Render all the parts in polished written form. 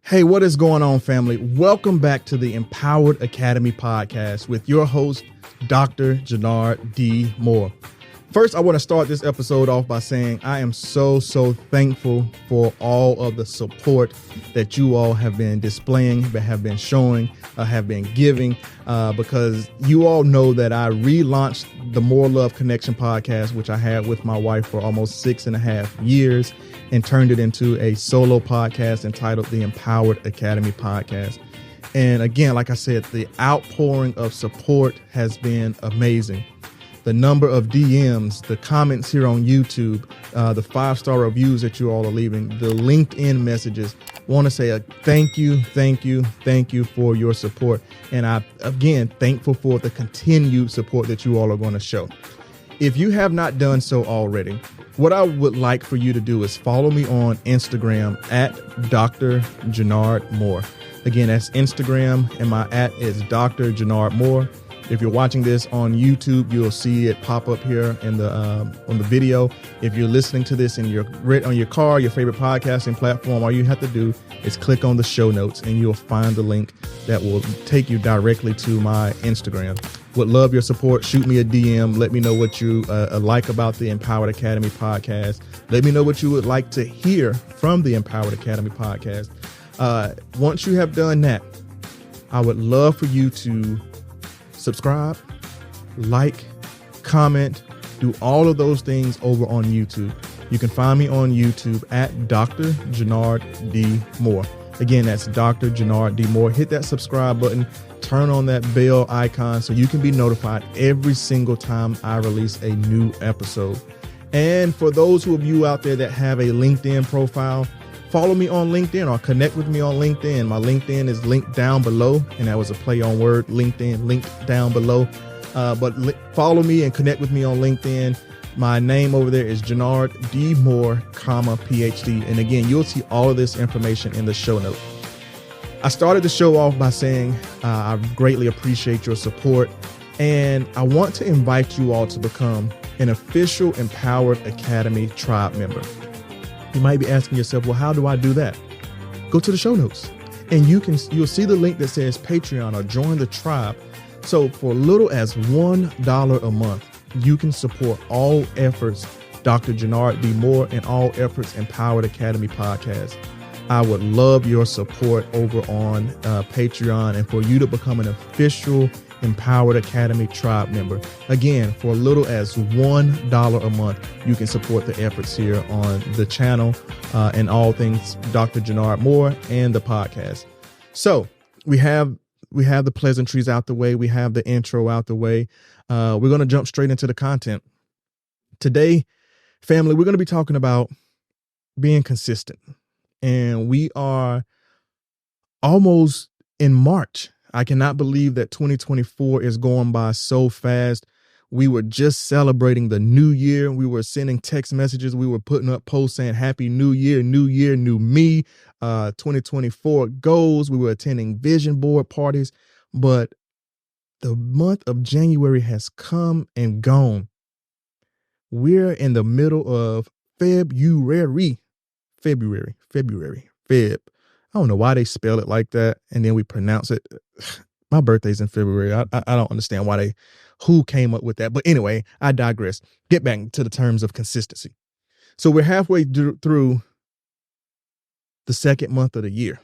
Hey, what is going on, family? Welcome back to the Empowered Academy podcast with your host, Dr. Jenard D. Moore. First, I want to start this episode off by saying I am so thankful for all of the support that you all have been displaying, have been showing, have been giving, because you all know that I relaunched the More Love Connection podcast, which I had with my wife for almost 6.5 years, and turned it into a solo podcast entitled the Empowered Academy podcast. And again, like I said, the outpouring of support has been amazing. The number of DMs, the comments here on YouTube, the 5-star reviews that you all are leaving, the LinkedIn messages. Want to say a thank you for your support. And I, again, thankful for the continued support that you all are going to show. If you have not done so already, what I would like for you to do is follow me on Instagram at Dr. Jenard Moore. Again, that's Instagram, and my @ is Dr. Jenard Moore. If you're watching this on YouTube, you'll see it pop up here in the on the video. If you're listening to this on your car, your favorite podcasting platform, all you have to do is click on the show notes and you'll find the link that will take you directly to my Instagram. Would love your support. Shoot me a DM. Let me know what you like about the Empowered Academy podcast. Let me know what you would like to hear from the Empowered Academy podcast. Once you have done that, I would love for you to subscribe, like, comment, do all of those things over on YouTube. You can find me on YouTube at Dr. Jenard D. Moore. Again, that's Dr. Jenard D. Moore. Hit that subscribe button, turn on that bell icon so you can be notified every single time I release a new episode. And for those of you out there that have a LinkedIn profile, follow me on LinkedIn or connect with me on LinkedIn. My LinkedIn is linked down below, and that was a play on word, LinkedIn, linked down below. Follow me and connect with me on LinkedIn. My name over there is Jenard D. Moore, PhD. And again, you'll see all of this information in the show notes. I started the show off by saying I greatly appreciate your support, and I want to invite you all to become an official Empowered Academy tribe member. You might be asking yourself, well, how do I do that? Go to the show notes and you'll see the link that says Patreon or join the tribe. So for little as $1 a month, you can support all efforts Dr. Jenard D. Moore and all efforts Empowered Academy podcast. I would love your support over on Patreon and for you to become an official Empowered Academy tribe member. Again, for little as $1 a month, you can support the efforts here on the channel and all things Dr. Jenard Moore and the podcast. So we have the pleasantries out the way. We have the intro out the way. We're going to jump straight into the content. Today, family, we're going to be talking about being consistent. And we are almost in March. I cannot believe that 2024 is going by so fast. We were just celebrating the new year. We were sending text messages. We were putting up posts saying Happy New Year, new me, 2024 goals. We were attending vision board parties, but the month of January has come and gone. We're in the middle of February. I don't know why they spell it like that, and then we pronounce it. My birthday's in February. I don't understand who came up with that. But anyway, I digress. Get back to the terms of consistency. So we're halfway through the second month of the year.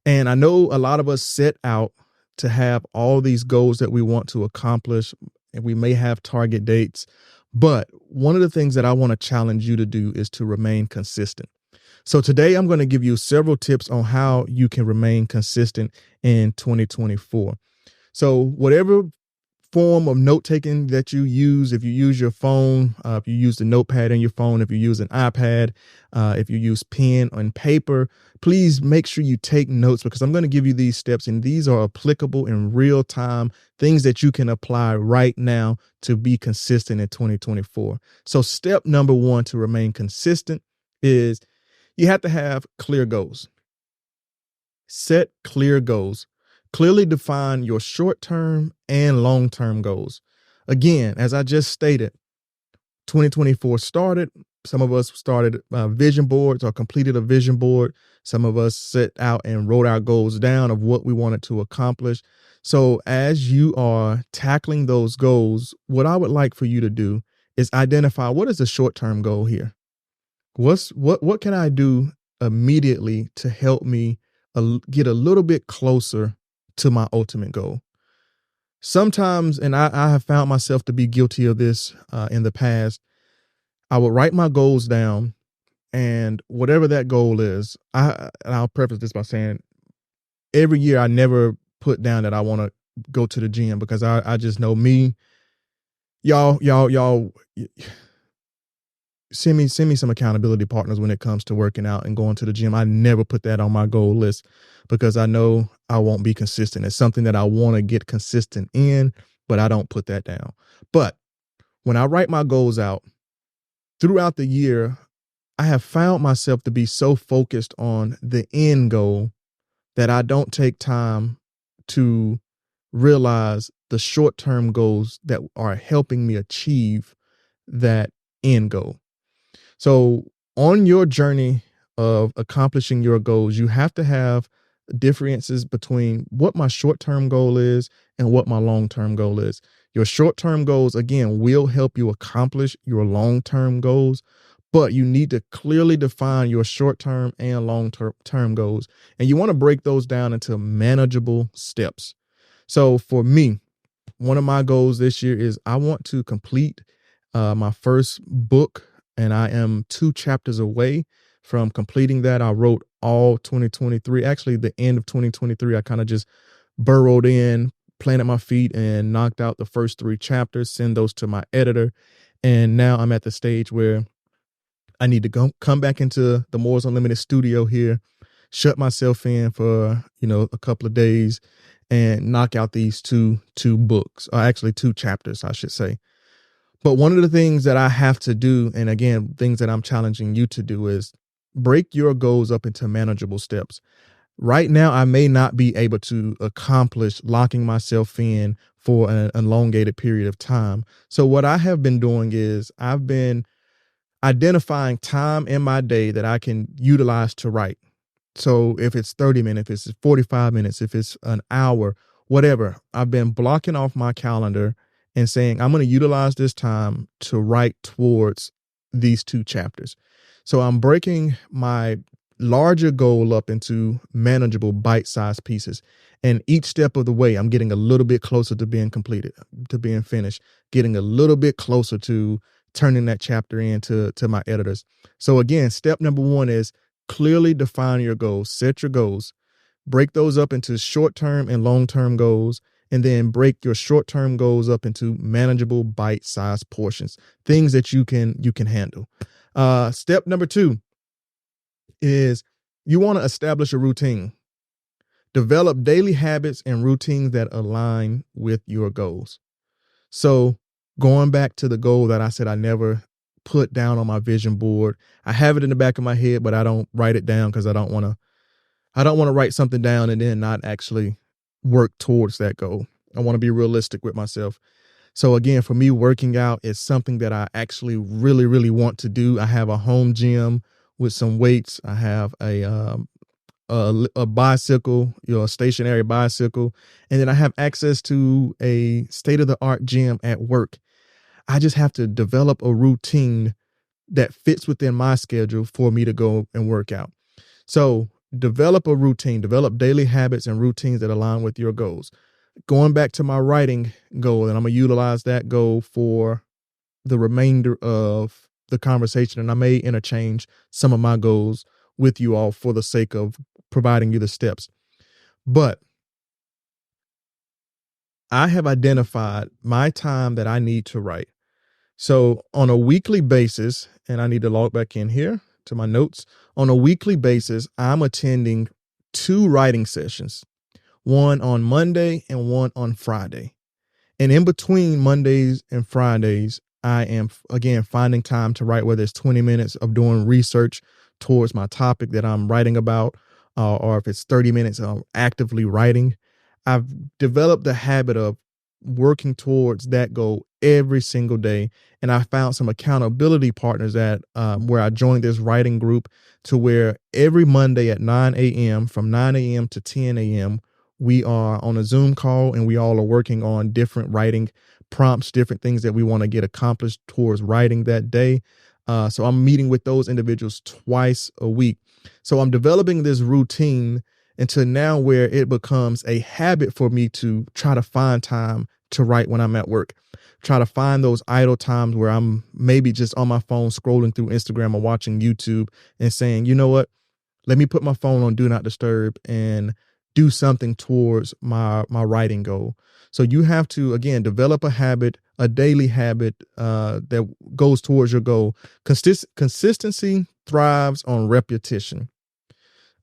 And I know a lot of us set out to have all these goals that we want to accomplish, and we may have target dates. But one of the things that I want to challenge you to do is to remain consistent. So today I'm going to give you several tips on how you can remain consistent in 2024. So whatever form of note taking that you use, if you use your phone, if you use the notepad in your phone, if you use an iPad, if you use pen and paper, please make sure you take notes, because I'm going to give you these steps, and these are applicable in real time, things that you can apply right now to be consistent in 2024. So step number 1 to remain consistent is you have to have clear goals. Set clear goals. Clearly define your short-term and long-term goals. Again, as I just stated, 2024 started, Some of us started vision boards or completed a vision board. Some of us set out and wrote our goals down of what we wanted to accomplish. So as you are tackling those goals, what I would like for you to do is identify what is the short-term goal here. What can I do immediately to help me get a little bit closer to my ultimate goal? Sometimes, and I have found myself to be guilty of this in the past, I would write my goals down, and whatever that goal is, and I'll preface this by saying every year I never put down that I want to go to the gym, because I just know me. Y'all send me some accountability partners when it comes to working out and going to the gym. I never put that on my goal list because I know I won't be consistent. It's something that I want to get consistent in, but I don't put that down. But when I write my goals out throughout the year, I have found myself to be so focused on the end goal that I don't take time to realize the short-term goals that are helping me achieve that end goal. So on your journey of accomplishing your goals, you have to have differences between what my short-term goal is and what my long-term goal is. Your short-term goals, again, will help you accomplish your long-term goals, but you need to clearly define your short-term and long-term goals. And you want to break those down into manageable steps. So for me, one of my goals this year is I want to complete my first book, and I am 2 chapters away from completing that. I wrote all 2023. Actually, the end of 2023, I kind of just burrowed in, planted my feet, and knocked out the first 3 chapters, send those to my editor. And now I'm at the stage where I need to come back into the Moors Unlimited studio here, shut myself in for, a couple of days and knock out these two books, or actually 2 chapters, I should say. But one of the things that I have to do, and again, things that I'm challenging you to do, is break your goals up into manageable steps. Right now, I may not be able to accomplish locking myself in for an elongated period of time. So what I have been doing is I've been identifying time in my day that I can utilize to write. So if it's 30 minutes, if it's 45 minutes, if it's an hour, whatever, I've been blocking off my calendar and saying, I'm going to utilize this time to write towards these 2 chapters. So I'm breaking my larger goal up into manageable bite-sized pieces. And each step of the way, I'm getting a little bit closer to being completed, to being finished, getting a little bit closer to turning that chapter into my editors. So again, step number 1 is clearly define your goals, set your goals, break those up into short-term and long-term goals, and then break your short-term goals up into manageable bite-sized portions, things that you can handle. Step number 2 is you want to establish a routine. Develop daily habits and routines that align with your goals. So going back to the goal that I said I never put down on my vision board, I have it in the back of my head, but I don't write it down because I don't want to write something down and then not actually work towards that goal. I want to be realistic with myself. So again, for me, working out is something that I actually really, really want to do. I have a home gym with some weights. I have a bicycle, a stationary bicycle, and then I have access to a state-of-the-art gym at work. I just have to develop a routine that fits within my schedule for me to go and work out. So develop a routine, develop daily habits and routines that align with your goals. Going back to my writing goal, and I'm going to utilize that goal for the remainder of the conversation, and I may interchange some of my goals with you all for the sake of providing you the steps. But I have identified my time that I need to write. So on a weekly basis, and I need to log back in here to my notes, on a weekly basis, I'm attending 2 writing sessions, one on Monday and one on Friday. And in between Mondays and Fridays, I am, again, finding time to write, whether it's 20 minutes of doing research towards my topic that I'm writing about, or if it's 30 minutes of actively writing. I've developed the habit of working towards that goal every single day. And I found some accountability partners at where I joined this writing group to where every Monday at 9 a.m., from 9 a.m. to 10 a.m., we are on a Zoom call and we all are working on different writing prompts, different things that we want to get accomplished towards writing that day. So I'm meeting with those individuals twice a week. So I'm developing this routine until now where it becomes a habit for me to try to find time to write when I'm at work. Try to find those idle times where I'm maybe just on my phone scrolling through Instagram or watching YouTube and saying, you know what, let me put my phone on do not disturb and do something towards my writing goal. So you have to, again, develop a habit, a daily habit that goes towards your goal. Consistency thrives on repetition.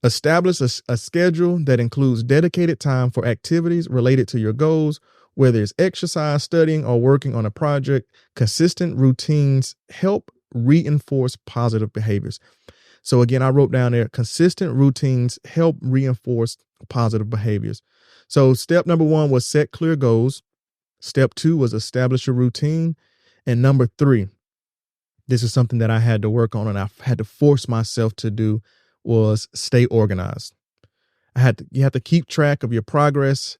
Establish a schedule that includes dedicated time for activities related to your goals, whether it's exercise, studying, or working on a project. Consistent routines help reinforce positive behaviors. So again, I wrote down there, consistent routines help reinforce positive behaviors. So step number 1 was set clear goals. Step 2 was establish a routine. And number 3, this is something that I had to work on and I had to force myself to do, was stay organized. You have to keep track of your progress.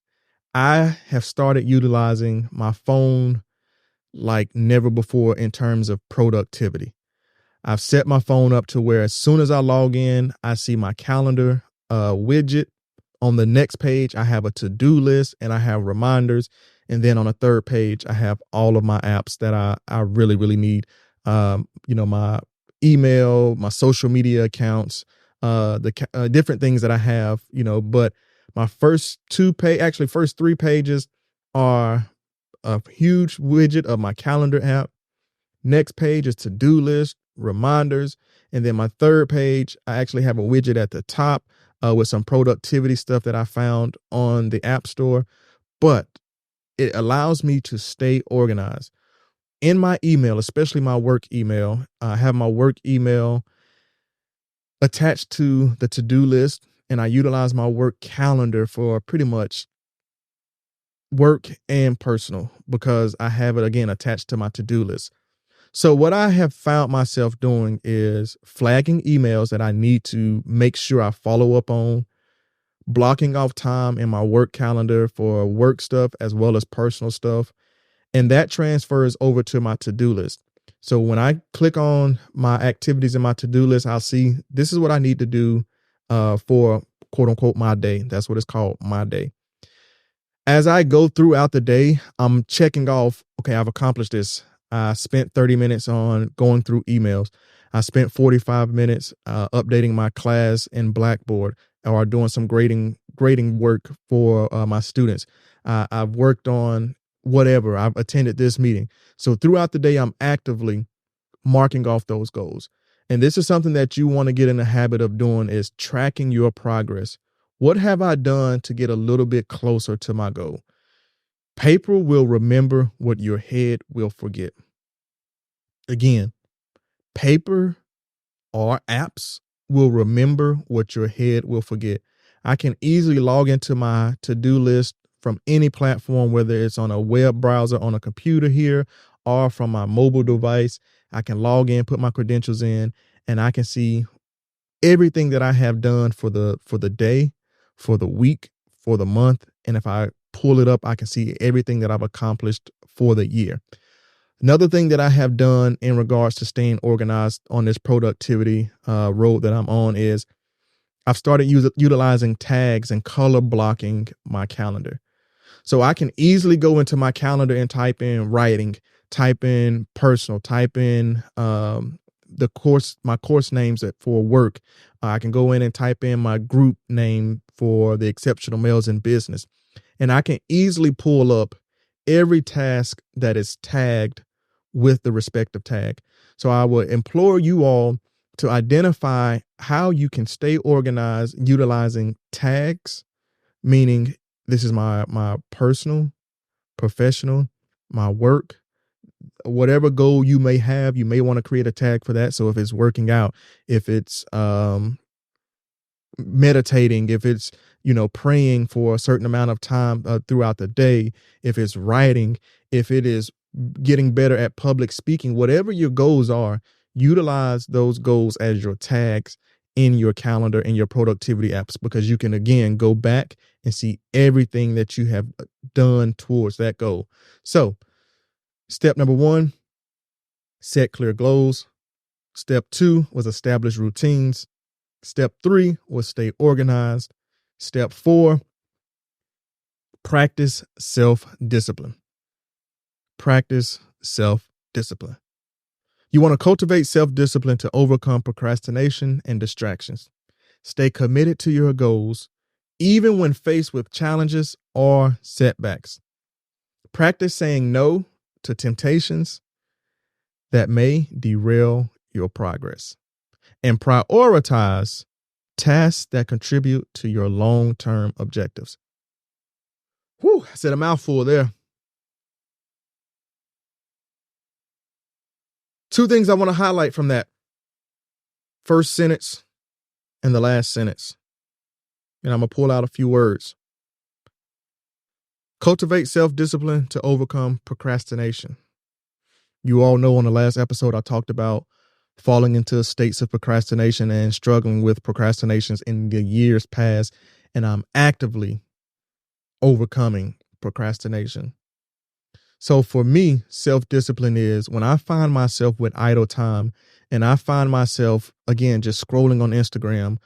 I have started utilizing my phone like never before in terms of productivity. I've set my phone up to where as soon as I log in, I see my calendar widget. On the next page, I have a to-do list and I have reminders. And then on a third page, I have all of my apps that I really, really need. My email, my social media accounts, the different things that I have, but my first 3 pages are a huge widget of my calendar app. Next page is to-do list, reminders. And then my third page, I actually have a widget at the top with some productivity stuff that I found on the App Store. But it allows me to stay organized. In my email, especially my work email, I have my work email attached to the to-do list, and I utilize my work calendar for pretty much work and personal because I have it, again, attached to my to-do list. So what I have found myself doing is flagging emails that I need to make sure I follow up on, blocking off time in my work calendar for work stuff as well as personal stuff. And that transfers over to my to-do list. So when I click on my activities in my to-do list, I'll see this is what I need to do for quote unquote my day. That's what it's called, my day. As I go throughout the day, I'm checking off, okay, I've accomplished this. I spent 30 minutes on going through emails. I spent 45 minutes updating my class in Blackboard or doing some grading work for my students. I've worked on whatever. I've attended this meeting. So throughout the day, I'm actively marking off those goals. And this is something that you want to get in the habit of doing, is tracking your progress. What have I done to get a little bit closer to my goal? Paper will remember what your head will forget. Again, paper or apps will remember what your head will forget. I can easily log into my to-do list from any platform, whether it's on a web browser, on a computer here, or from my mobile device. I can log in, put my credentials in, and I can see everything that I have done for the day, for the week, for the month. And if I pull it up, I can see everything that I've accomplished for the year. Another thing that I have done in regards to staying organized on this productivity road that I'm on is I've started utilizing tags and color blocking my calendar. So I can easily go into my calendar and type in writing, type in personal, type in my course names for work. I can go in and type in my group name for the Exceptional Males in Business. And I can easily pull up every task that is tagged with the respective tag. So I would implore you all to identify how you can stay organized utilizing tags, meaning this is my personal, professional, my work, whatever goal you may have, you may want to create a tag for that. So if it's working out, if it's meditating, if it's, praying for a certain amount of time throughout the day, if it's writing, if it is getting better at public speaking, whatever your goals are, utilize those goals as your tags in your calendar and your productivity apps, because you can, again, go back and see everything that you have done towards that goal. So step number 1, set clear goals. Step 2 was establish routines. Step 3 was stay organized. Step 4, practice self-discipline. Practice self-discipline. You want to cultivate self-discipline to overcome procrastination and distractions. Stay committed to your goals, even when faced with challenges or setbacks. Practice saying no to temptations that may derail your progress. And prioritize tasks that contribute to your long-term objectives. Whew, I said a mouthful there. 2 things I want to highlight from that first sentence and the last sentence. And I'm going to pull out a few words. Cultivate self-discipline to overcome procrastination. You all know on the last episode, I talked about falling into states of procrastination and struggling with procrastinations in the years past. And I'm actively overcoming procrastination. So for me, self-discipline is when I find myself with idle time and I find myself, again, just scrolling on Instagram,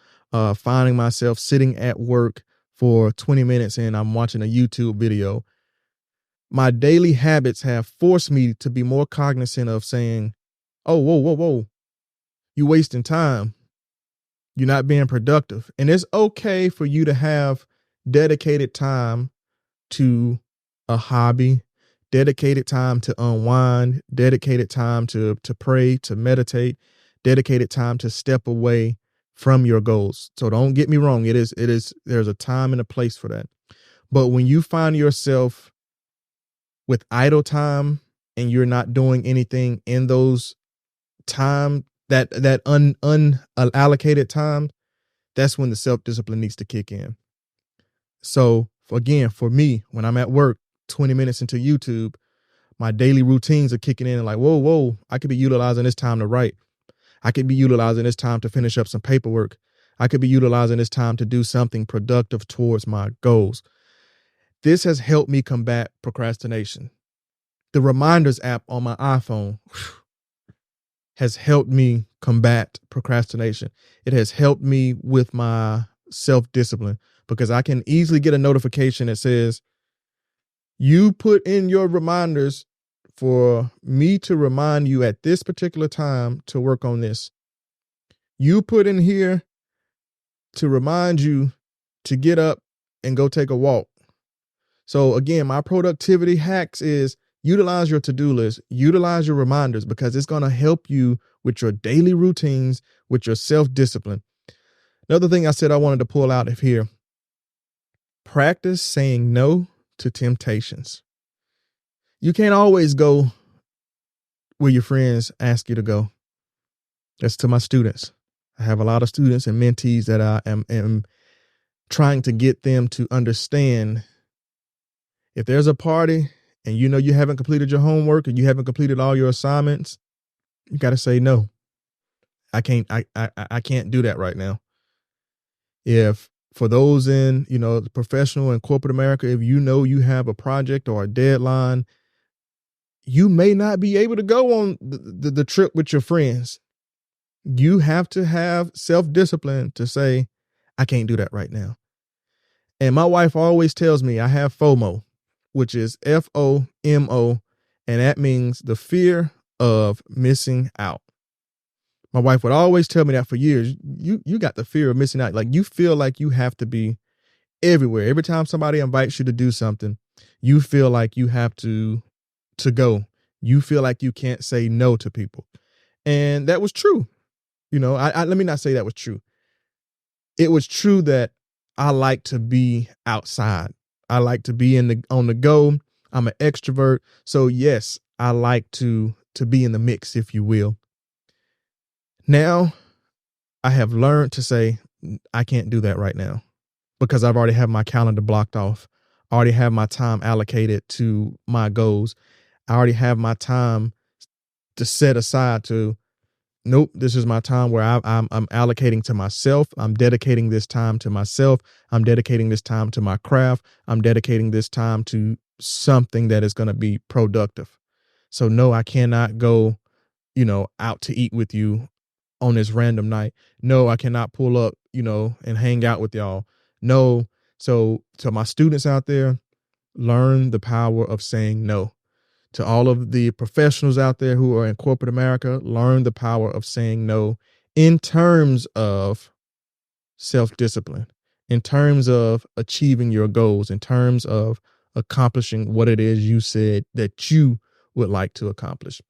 finding myself sitting at work for 20 minutes and I'm watching a YouTube video. My daily habits have forced me to be more cognizant of saying, oh, whoa. You're wasting time. You're not being productive. And it's okay for you to have dedicated time to a hobby, dedicated time to unwind, dedicated time to pray, to meditate, dedicated time to step away from your goals. So don't get me wrong. There's a time and a place for that. But when you find yourself with idle time and you're not doing anything in those time, that unallocated time, that's when the self-discipline needs to kick in. So again, for me, when I'm at work, 20 minutes into YouTube, my daily routines are kicking in and like, whoa, I could be utilizing this time to write. I could be utilizing this time to finish up some paperwork. I could be utilizing this time to do something productive towards my goals. This has helped me combat procrastination. The reminders app on my iPhone has helped me combat procrastination. It has helped me with my self-discipline because I can easily get a notification that says, you put in your reminders for me to remind you at this particular time to work on this. You put in here to remind you to get up and go take a walk. So again, my productivity hacks is utilize your to-do list, utilize your reminders, because it's going to help you with your daily routines, with your self-discipline. Another thing I said I wanted to pull out of here, practice saying no to temptations. You can't always go where your friends ask you to go. That's to my students. I have a lot of students and mentees that I am trying to get them to understand if there's a party and you know you haven't completed your homework and you haven't completed all your assignments, you got to say no. I can't do that right now. If for those in, the professional and corporate America, if you know you have a project or a deadline, you may not be able to go on the trip with your friends. You have to have self-discipline to say, I can't do that right now. And my wife always tells me I have FOMO, which is FOMO, and that means the fear of missing out. My wife would always tell me that for years. You got the fear of missing out. Like you feel like you have to be everywhere. Every time somebody invites you to do something, you feel like you have to go. You feel like you can't say no to people. And that was true. Let me not say that was true. It was true that I like to be outside. I like to be on the go. I'm an extrovert. So yes, I like to be in the mix, if you will. Now I have learned to say, I can't do that right now because I've already have my calendar blocked off. I already have my time allocated to my goals. I already have my time to set aside to, nope, this is my time where I'm allocating to myself. I'm dedicating this time to myself. I'm dedicating this time to my craft. I'm dedicating this time to something that is going to be productive. So no, I cannot go, out to eat with you on this random night. No, I cannot pull up, and hang out with y'all. No. So to my students out there, learn the power of saying no. To all of the professionals out there who are in corporate America, learn the power of saying no in terms of self-discipline, in terms of achieving your goals, in terms of accomplishing what it is you said that you would like to accomplish.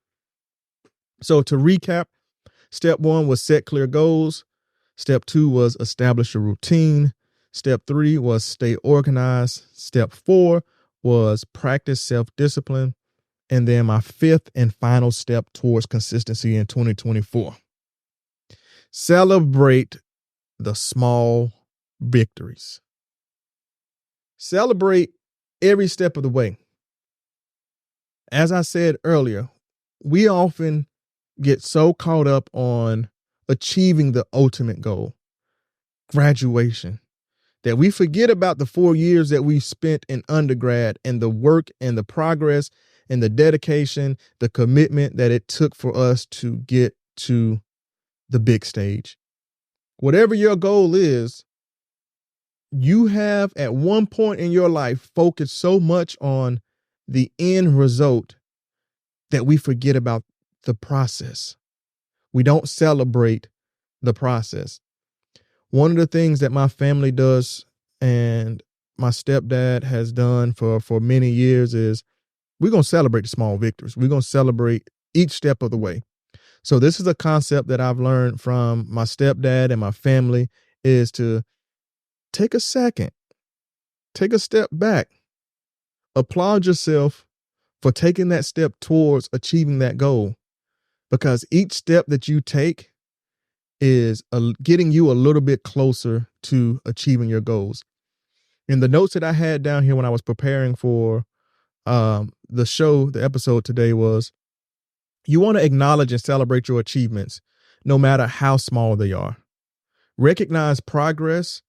So to recap, step 1 was set clear goals. Step 2 was establish a routine. Step 3 was stay organized. Step 4 was practice self-discipline. And then my 5th and final step towards consistency in 2024. Celebrate the small victories. Celebrate every step of the way. As I said earlier, we often get so caught up on achieving the ultimate goal, graduation, that we forget about the 4 years that we spent in undergrad and the work and the progress and the dedication, the commitment that it took for us to get to the big stage. Whatever your goal is, you have at one point in your life focused so much on the end result that we forget about the process. We don't celebrate the process. One of the things that my family does and my stepdad has done for many years is we're going to celebrate the small victories. We're going to celebrate each step of the way. So this is a concept that I've learned from my stepdad and my family, is to take a second, take a step back, applaud yourself for taking that step towards achieving that goal. Because each step that you take is getting you a little bit closer to achieving your goals. In the notes that I had down here when I was preparing for the episode today was, you want to acknowledge and celebrate your achievements, no matter how small they are. Recognize progress,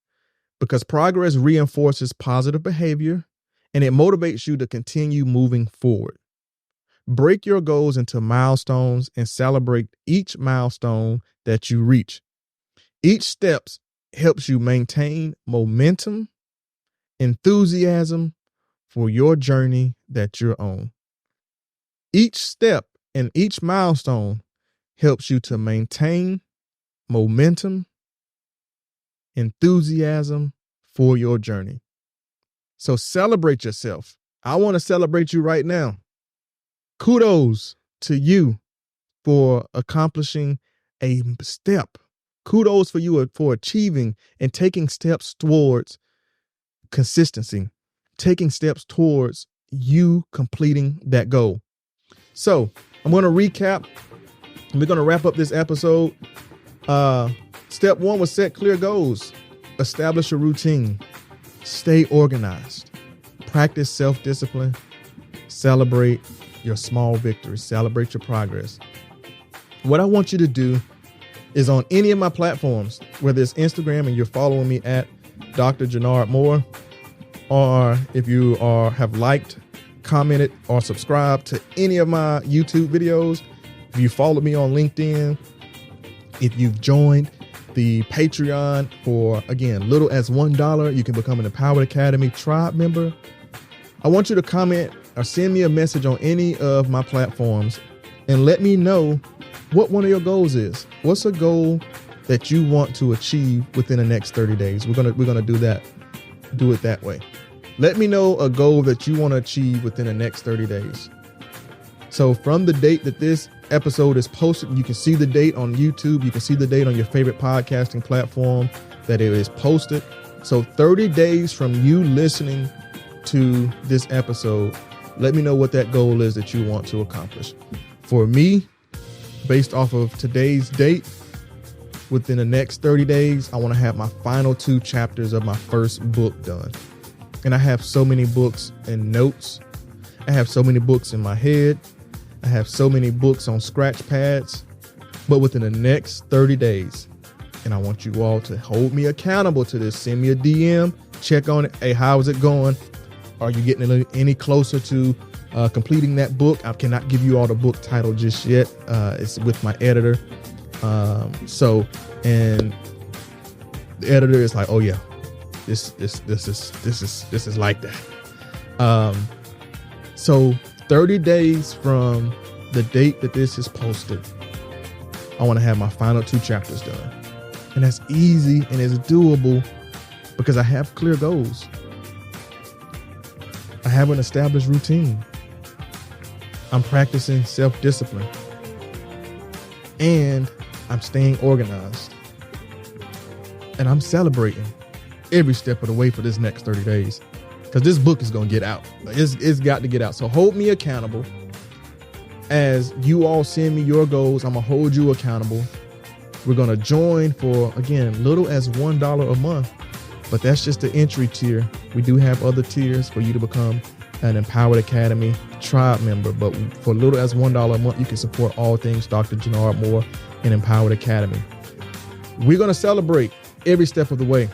because progress reinforces positive behavior and it motivates you to continue moving forward. Break your goals into milestones and celebrate each milestone that you reach. Each step helps you maintain momentum, enthusiasm for your journey that you're on. Each step and each milestone helps you to maintain momentum, enthusiasm for your journey. So celebrate yourself. I want to celebrate you right now. Kudos to you for accomplishing a step. Kudos for you for achieving and taking steps towards consistency, taking steps towards you completing that goal. So I'm going to recap. We're going to wrap up this episode. Step 1 was set clear goals, establish a routine, stay organized, practice self-discipline, celebrate your small victories, celebrate your progress. What I want you to do is on any of my platforms, whether it's Instagram and you're following me at Dr. Jenard Moore, or if you have liked, commented, or subscribed to any of my YouTube videos, if you followed me on LinkedIn, if you've joined the Patreon for, again, little as $1, you can become an Empowered Academy tribe member. I want you to comment or send me a message on any of my platforms and let me know what one of your goals is. What's a goal that you want to achieve within the next 30 days? We're gonna do that. Do it that way. Let me know a goal that you want to achieve within the next 30 days. So from the date that this episode is posted, you can see the date on YouTube. You can see the date on your favorite podcasting platform that it is posted. So 30 days from you listening to this episode, let me know what that goal is that you want to accomplish. For me, based off of today's date, within the next 30 days, I want to have my final 2 chapters of my first book done. And I have so many books and notes. I have so many books in my head. I have so many books on scratch pads. But within the next 30 days, and I want you all to hold me accountable to this. Send me a DM, check on it. Hey, how is it going? Are you getting any closer to completing that book? I cannot give you all the book title just yet. It's with my editor. And the editor is like, oh yeah, this is like that. So 30 days from the date that this is posted, I want to have my final 2 chapters done. And that's easy and it's doable because I have clear goals. I have an established routine. I'm practicing self-discipline. And I'm staying organized. And I'm celebrating every step of the way for this next 30 days. Because this book is going to get out. It's got to get out. So hold me accountable. As you all send me your goals, I'm going to hold you accountable. We're going to join for, again, little as $1 a month. But that's just the entry tier. We do have other tiers for you to become an Empowered Academy tribe member. But for little as $1 a month, you can support all things Dr. Jenard Moore and Empowered Academy. We're going to celebrate every step of the way.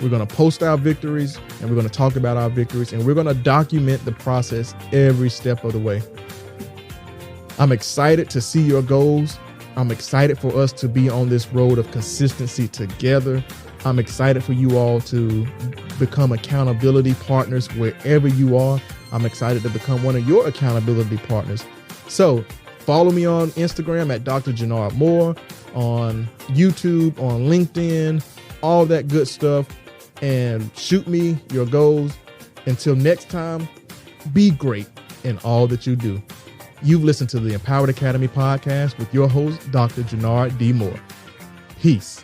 We're going to post our victories and we're going to talk about our victories and we're going to document the process every step of the way. I'm excited to see your goals. I'm excited for us to be on this road of consistency together. I'm excited for you all to become accountability partners wherever you are. I'm excited to become one of your accountability partners. So follow me on Instagram at Dr. Jenard Moore, on YouTube, on LinkedIn, all that good stuff, and shoot me your goals. Until next time, be great in all that you do. You've listened to the Empowered Academy podcast with your host, Dr. Jenard D. Moore. Peace.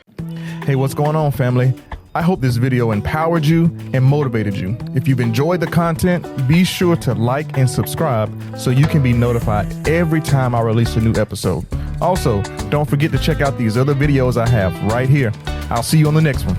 Hey, what's going on, family? I hope this video empowered you and motivated you. If you've enjoyed the content, be sure to like and subscribe so you can be notified every time I release a new episode. Also, don't forget to check out these other videos I have right here. I'll see you on the next one.